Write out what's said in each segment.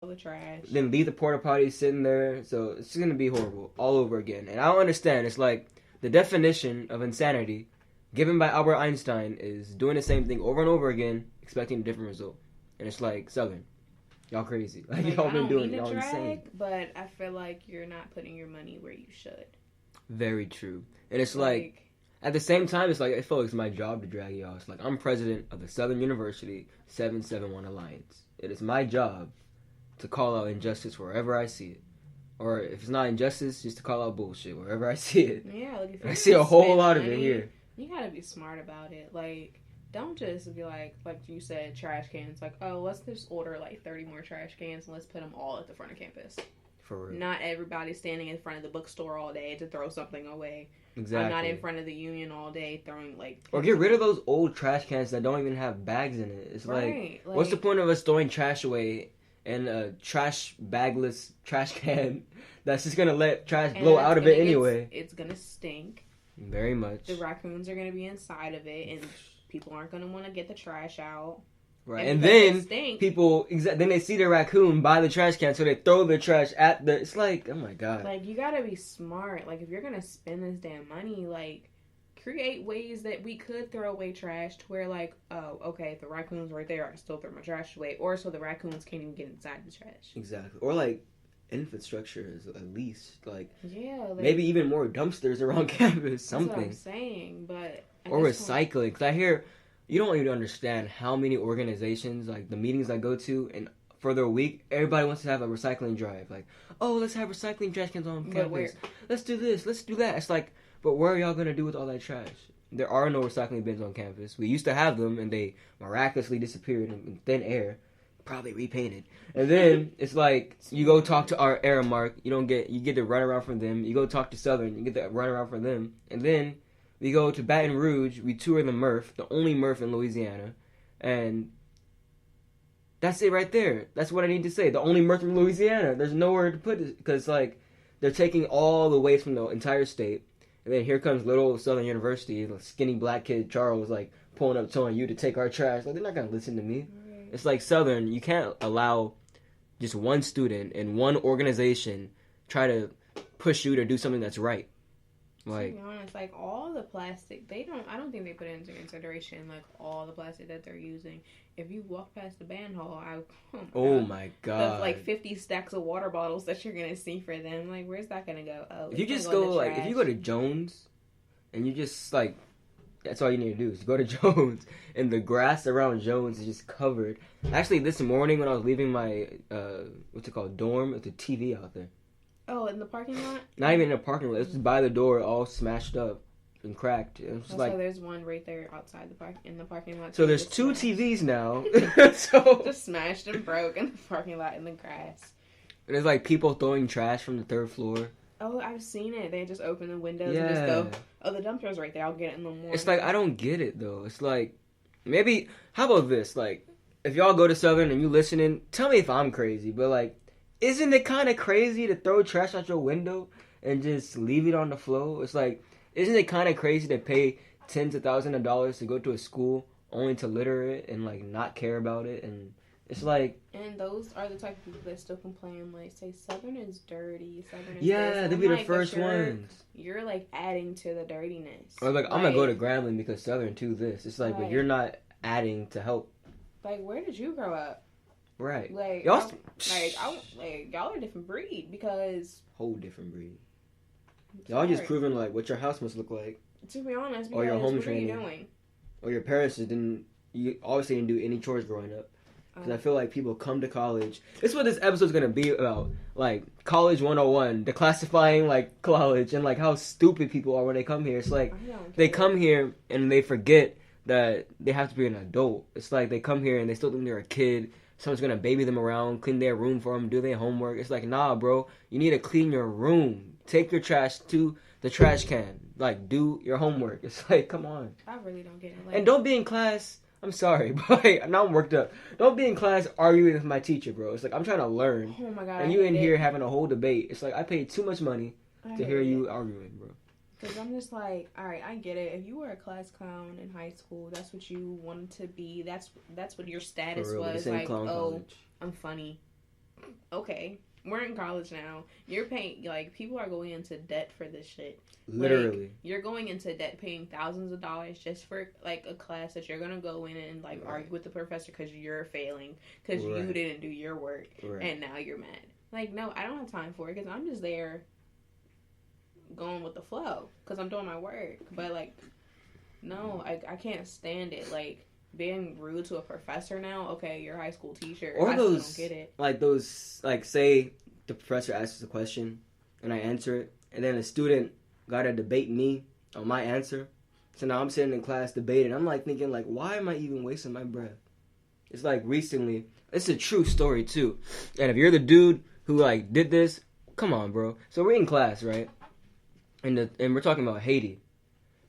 all the trash. then leave the porta potty sitting there. So it's gonna be horrible all over again. And I don't understand. It's like the definition of insanity, given by Albert Einstein, is doing the same thing over and over again, expecting a different result. And it's like Southern, y'all crazy. Like Like, y'all I been don't doing mean to y'all insane. drag, but I feel like you're not putting your money where you should. Very true. And it's like at the same time, it's like I feel like it's my job to drag y'all. It's like I'm president of the Southern University 771 Alliance. It is my job to call out injustice wherever I see it. Or if it's not injustice, just to call out bullshit wherever I see it. Yeah, like if I you're see a gonna whole spend lot of it money, here. you gotta be smart about it. Like, don't just be like you said, trash cans. Like, oh, let's just order like 30 more trash cans and let's put them all at the front of campus. For real. Not everybody standing in front of the bookstore all day to throw something away. Exactly. I'm not in front of the union all day throwing like. Or get rid of those old trash cans that don't even have bags in it. It's right. like, what's the point of us throwing trash away in a trash bagless trash can that's just gonna let trash blow out of it anyway? It's gonna stink. Very much. The raccoons are gonna be inside of it, and people aren't gonna want to get the trash out. Right, and then people then they see the raccoon by the trash can, so they throw the trash at the. It's like, oh my god! Like, you gotta be smart. Like, if you're gonna spend this damn money, like, create ways that we could throw away trash to where, like, oh, okay, if the raccoon's right there, I can still throw my trash away, or so the raccoons can't even get inside the trash. Exactly, or like infrastructure is at least like like, maybe even more dumpsters around campus, something. That's what I'm saying, but or recycling. Because I hear. You don't even understand how many organizations, like the meetings I go to, and for their week, everybody wants to have a recycling drive. Like, oh, let's have recycling trash cans on campus. Let's do this. Let's do that. It's like, but what are y'all going to do with all that trash? There are no recycling bins on campus. We used to have them, and they miraculously disappeared in thin air. Probably repainted. And then it's like, you go talk to our Aramark, you get the runaround from them. You go talk to Southern, you get the runaround from them. And then we go to Baton Rouge. We tour the MRF, the only MRF in Louisiana, and that's it right there. That's what I need to say. The only MRF in Louisiana. There's nowhere to put it because like they're taking all the waste from the entire state, and then here comes little Southern University, the skinny black kid Charles, like pulling up telling you to take our trash. Like they're not gonna listen to me. Right. It's like Southern. You can't allow just one student and one organization try to push you to do something that's right. Like, to be honest, like all the plastic, I don't think they put it into consideration, like all the plastic that they're using. If you walk past the band hall, oh my god, that's like 50 stacks of water bottles that you're gonna see for them. Like, where's that gonna go? Oh, if you just go like, if you go to Jones, and you just like, that's all you need to do is go to Jones, and the grass around Jones is just covered. Actually, this morning when I was leaving my what's it called, dorm, it's a TV out there. Oh, in the parking lot? Not even in the parking lot. It's just by the door, all smashed up and cracked. It's like, there's one right there outside in the parking lot. So there's two TVs now. So just smashed and broke in the parking lot in the grass. And there's like people throwing trash from the third floor. Oh, I've seen it. They just open the windows and just go, oh, the dumpster's right there. I'll get it in the morning. It's like, I don't get it though. It's like, maybe, how about this? Like, if y'all go to Southern and you listening, tell me if I'm crazy, but like, isn't it kind of crazy to throw trash out your window and just leave it on the floor? It's like, isn't it kind of crazy to pay tens of thousands of dollars to go to a school only to litter it and like not care about it? And it's like, and those are the type of people that still complain, like say Southern is dirty, Southern is yeah, they'll be the first ones. You're like adding to the dirtiness. Or like, I'm gonna go to Grambling because Southern too. This it's like, but you're not adding to help. Like, where did you grow up? Right. Like, y'all are a different breed because whole different breed. Y'all just proving like what your house must look like. To be honest, or your home what training. Are you doing? Or your parents you obviously didn't do any chores growing up. Because I feel like people come to college. This is what this episode's gonna be about. Like college 101, declassifying like college and like how stupid people are when they come here. It's like they come here and they forget that they have to be an adult. It's like they come here and they still think they're a kid. Someone's gonna baby them around, clean their room for them, do their homework. It's like, nah, bro. You need to clean your room. Take your trash to the trash can. Like, do your homework. It's like, come on. I really don't get it. Like, and don't be in class. I'm sorry, but now I'm worked up. Don't be in class arguing with my teacher, bro. It's like, I'm trying to learn. Oh my god. And you in here having a whole debate. It's like, I paid too much money to hear you arguing, bro. Because I'm just like, alright, I get it. If you were a class clown in high school, that's what you wanted to be. That's what your status was. Like, oh, I'm funny. Okay, we're in college now. You're paying, like, people are going into debt for this shit. Literally. Like, you're going into debt paying thousands of dollars just for, like, a class that you're going to go in and, like, argue with the professor because you're failing, because you didn't do your work, and now you're mad. Like, no, I don't have time for it because I'm just there going with the flow because I'm doing my work. But, like, no, I can't stand it. Like, being rude to a professor now, okay, you're a high school teacher. Or I those, still don't get it. like those, like, say the professor asks a question and I answer it, and then a student got to debate me on my answer. So now I'm sitting in class debating. I'm like thinking, like, why am I even wasting my breath? It's like recently, it's a true story too. And if you're the dude who like did this, come on, bro. So we're in class, right? And we're talking about Haiti.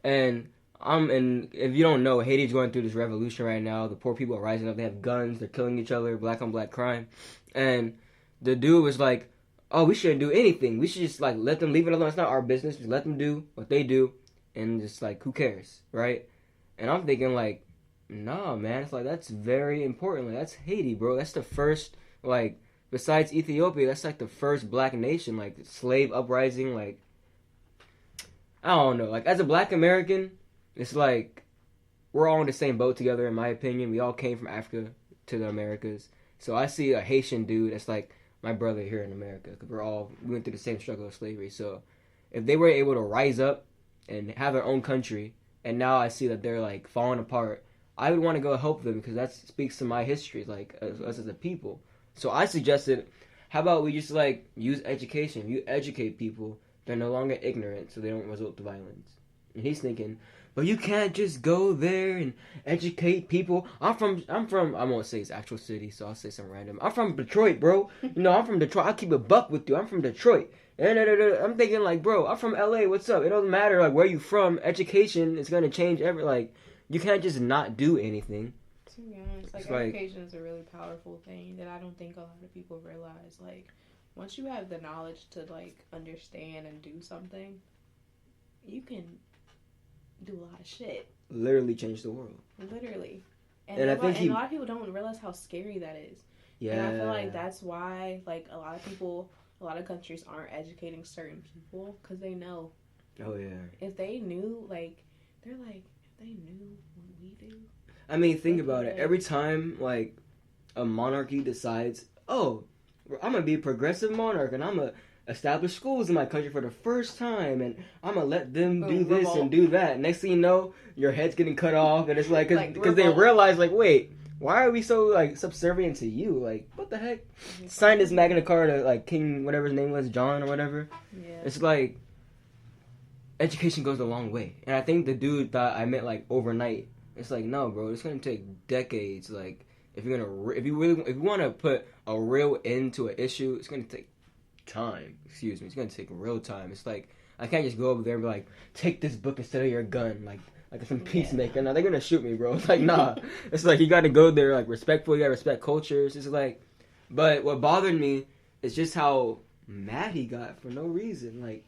And if you don't know, Haiti's going through this revolution right now. The poor people are rising up. They have guns. They're killing each other. Black on black crime. And the dude was like, "Oh, we shouldn't do anything. We should just like let them leave it alone. It's not our business. Just let them do what they do, and just like who cares, right?" And I'm thinking like, nah, man. It's like that's very important. Like that's Haiti, bro. That's the first like besides Ethiopia. That's like the first black nation. Like slave uprising. Like I don't know. Like as a black American. It's like we're all in the same boat together, in my opinion. We all came from Africa to the Americas. So I see a Haitian dude that's like my brother here in America because we went through the same struggle of slavery. So if they were able to rise up and have their own country, and now I see that they're like falling apart, I would want to go help them because that speaks to my history, like us as a people. So I suggested, how about we just like use education? You educate people, they're no longer ignorant, so they don't resort to violence. And he's thinking, but you can't just go there and educate people. I'm from I won't say his actual city, so I'll say something random. I'm from Detroit, bro. I'm from Detroit. I'll keep it buck with you. I'm from Detroit. And I'm thinking like, bro, I'm from LA. What's up? It doesn't matter like where you from. Education is gonna change like you can't just not do anything. To be honest, like education is a really powerful thing that I don't think a lot of people realize. Like once you have the knowledge to like understand and do something, you can do a lot of shit. Literally change the world. Literally. And I think a lot of people don't realize how scary that is. Yeah. And I feel like that's why, like, a lot of countries aren't educating certain people because they know. Oh, yeah. If they knew, like, they're like, if they knew what we do. I mean, think about it. Every time, like, a monarchy decides, oh, I'm going to be a progressive monarch and I'm going to establish schools in my country for the first time, and I'm gonna let them do this and do that. Next thing you know, your head's getting cut off, and it's like because they realize like, wait, why are we so like subservient to you? Like, what the heck? Sign this Magna Carta, like King whatever his name was, John or whatever. Yeah. It's like education goes a long way, and I think the dude thought I meant like overnight. It's like no, bro, it's gonna take decades. Like if you want to put a real end to an issue, it's gonna take time. It's gonna take real time. It's like I can't just go over there and be like, take this book instead of your gun, like some peacemaker. Now they're gonna shoot me, bro. It's like nah. It's like you gotta go there like respectful. You gotta respect cultures. It's like, but what bothered me is just how mad he got for no reason. Like,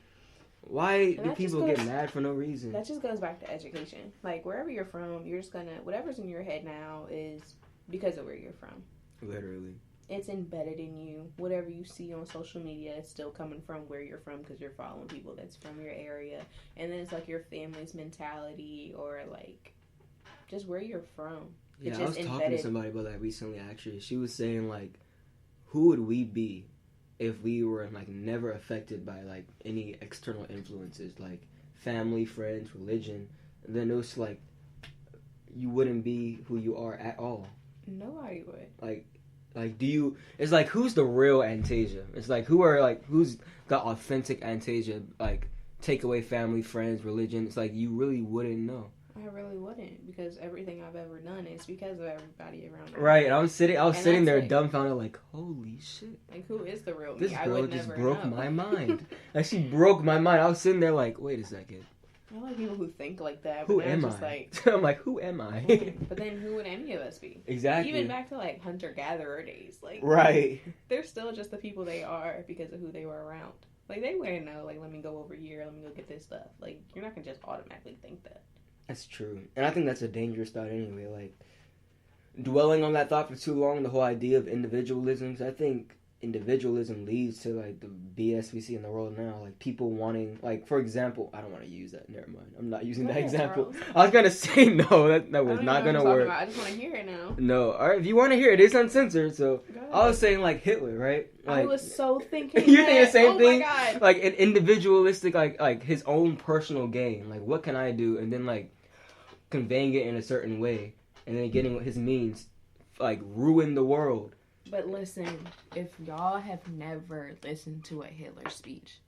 why do people get mad for no reason? That just goes back to education. Like wherever you're from, you're just gonna whatever's in your head now is because of where you're from. Literally. It's embedded in you. Whatever you see on social media is still coming from where you're from because you're following people that's from your area. And then it's like your family's mentality or like just where you're from. Yeah, I was talking to somebody about that recently actually. She was saying like, who would we be if we were like never affected by like any external influences like family, friends, religion? And then it was like, you wouldn't be who you are at all. Nobody would. Like, do you... It's like, who's the real Antasia? It's like, who's the authentic Antasia? Like, take away family, friends, religion. It's like, you really wouldn't know. I really wouldn't, because everything I've ever done is because of everybody around me. Right, and I was sitting there dumbfounded, like, holy shit. Like, who is the real me? This girl just broke my mind. Like, she broke my mind. I was sitting there like, wait a second. I like people who think like that. Who am I? I'm like, who am I? But then who would any of us be? Exactly. Even back to like hunter-gatherer days. Like, right. They're still just the people they are because of who they were around. Like, they wouldn't know, like, let me go over here, let me go get this stuff. Like, you're not going to just automatically think that. That's true. And I think that's a dangerous thought anyway. Like, dwelling on that thought for too long, the whole idea of individualism, I think individualism leads to like the BS we see in the world now. Like people wanting, like for example, I don't want to use that. Never mind. I'm not using that example. Charles. I was gonna say no. That was not gonna work. I just want to hear it now. No. All right. If you want to hear it, it's uncensored. So I was saying like Hitler, right? Like, I was so thinking. You're thinking the same thing. My God. Like an individualistic, like his own personal gain. Like what can I do, and then like conveying it in a certain way, and then getting what his means, like ruin the world. But listen, if y'all have never listened to a Hitler speech,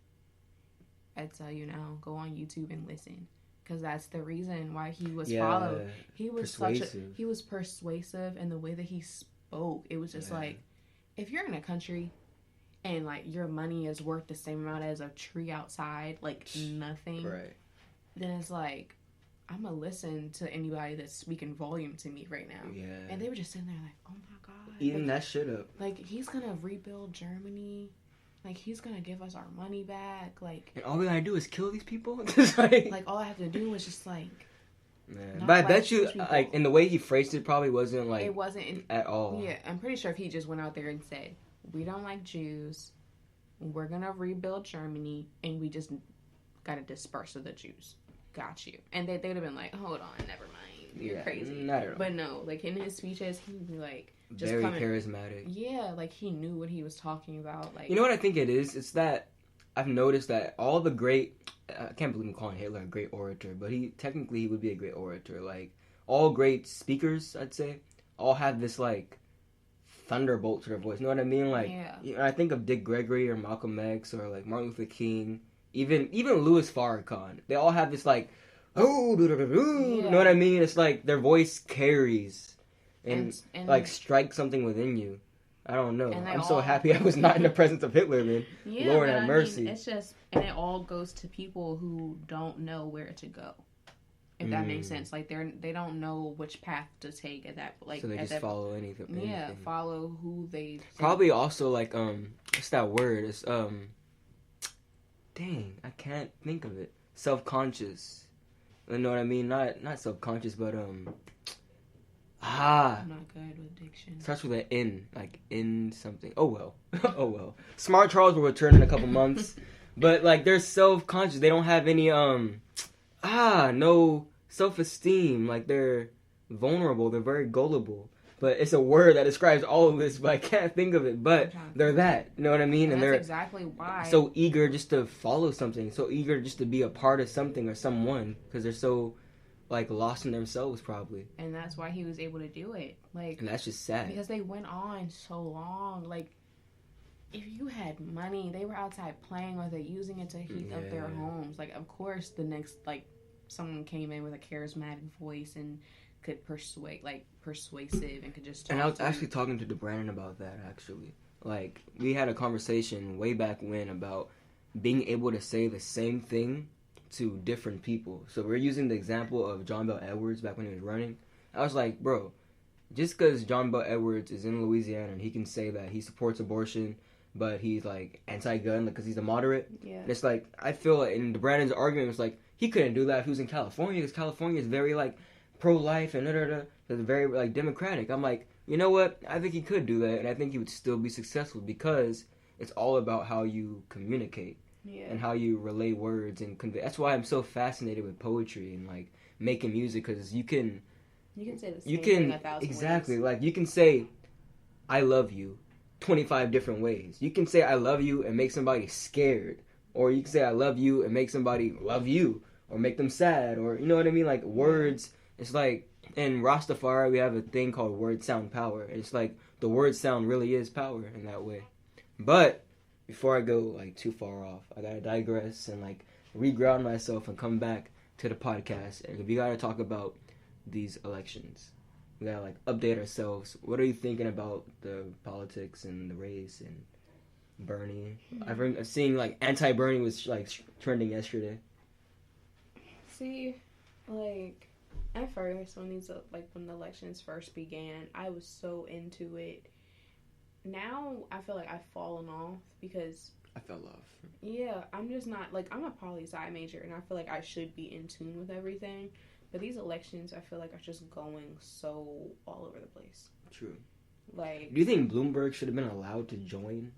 I tell you now, go on YouTube and listen, because that's the reason why he was followed. He was persuasive. He was persuasive, and the way that he spoke, it was just like, if you're in a country and like your money is worth the same amount as a tree outside, like nothing, right? Then it's like, I'm gonna listen to anybody that's speaking volume to me right now. Yeah. And they were just sitting there like, oh my God. Eating that shit up. Like, he's gonna rebuild Germany. Like, he's gonna give us our money back. Like, and all we gotta do is kill these people? like, all I have to do is just, like... Man. But I bet you, like, in the way he phrased it probably wasn't, like... It wasn't... At all. Yeah, I'm pretty sure if he just went out there and said, we don't like Jews, we're gonna rebuild Germany, and we just gotta disperse of the Jews. Got you. And they'd have been like, hold on, never mind. You're crazy. Not at all. But no, like, in his speeches, he would be like... Just very charismatic. Yeah, like he knew what he was talking about. Like, you know what I think it is? It's that I've noticed that all the great, I can't believe I'm calling Hitler a great orator, but he would be a great orator. Like all great speakers, I'd say, all have this like thunderbolt to their voice. You know what I mean? Like, you know, I think of Dick Gregory or Malcolm X or like Martin Luther King, even Louis Farrakhan. They all have this like, you know what I mean? It's like their voice carries. And like strike something within you. I don't know. I'm so happy I was not in the presence of Hitler, man. Yeah, Lord have mercy. It's just, and it all goes to people who don't know where to go. If that makes sense, like they don't know which path to take at that, like so they just follow anything. Yeah, follow who they probably also like what's that word? It's dang, I can't think of it. Self-conscious. You know what I mean? Not self-conscious, but I'm not good with diction. Starts with an N, like in something. Oh well. Oh well. Smart Charles will return in a couple months. But like they're self-conscious. They don't have any no self-esteem. Like they're vulnerable. They're very gullible. But it's a word that describes all of this, but I can't think of it. But they're that. You know what I mean? And they're exactly why. So eager just to follow something. So eager just to be a part of something or someone. Because they're so like lost in themselves probably. And that's why he was able to do it. Like, and that's just sad. Because they went on so long. Like, if you had money, they were outside playing with it, using it to heat up their homes. Like, of course, the next, like, someone came in with a charismatic voice and could persuasive and could just talk. And I was actually talking to DeBrandon about that, actually. Like, we had a conversation way back when about being able to say the same thing to different people. So we're using the example of John Bel Edwards back when he was running. I was like, bro, just because John Bel Edwards is in Louisiana and he can say that he supports abortion, but he's like anti-gun because he's a moderate. Yeah. And it's like, I feel like in Brandon's argument, it's like he couldn't do that if he was in California because California is very like pro-life and it's very like democratic. I'm like, you know what? I think he could do that, and I think he would still be successful because it's all about how you communicate. Yeah. And how you relay words and convey. That's why I'm so fascinated with poetry and like making music, because you can say the same thing 1,000 exactly ways. Like you can say I love you 25 different ways. You can say I love you and make somebody scared, or you can say I love you and make somebody love you, or make them sad, or you know what I mean. Like words, it's like in Rastafari we have a thing called word sound power. It's like the word sound really is power in that way. But before I go like too far off, I gotta digress and like reground myself and come back to the podcast. And we gotta talk about these elections. We gotta like update ourselves. What are you thinking about the politics and the race and Bernie? I've seen like anti-Bernie was like trending yesterday. See, like at first when when the elections first began, I was so into it. Now I feel like I've fallen off because I fell off. Yeah, I'm just not like, I'm a poli-sci major and I feel like I should be in tune with everything. But these elections, I feel like are just going so all over the place. True. Like, do you think Bloomberg should have been allowed to join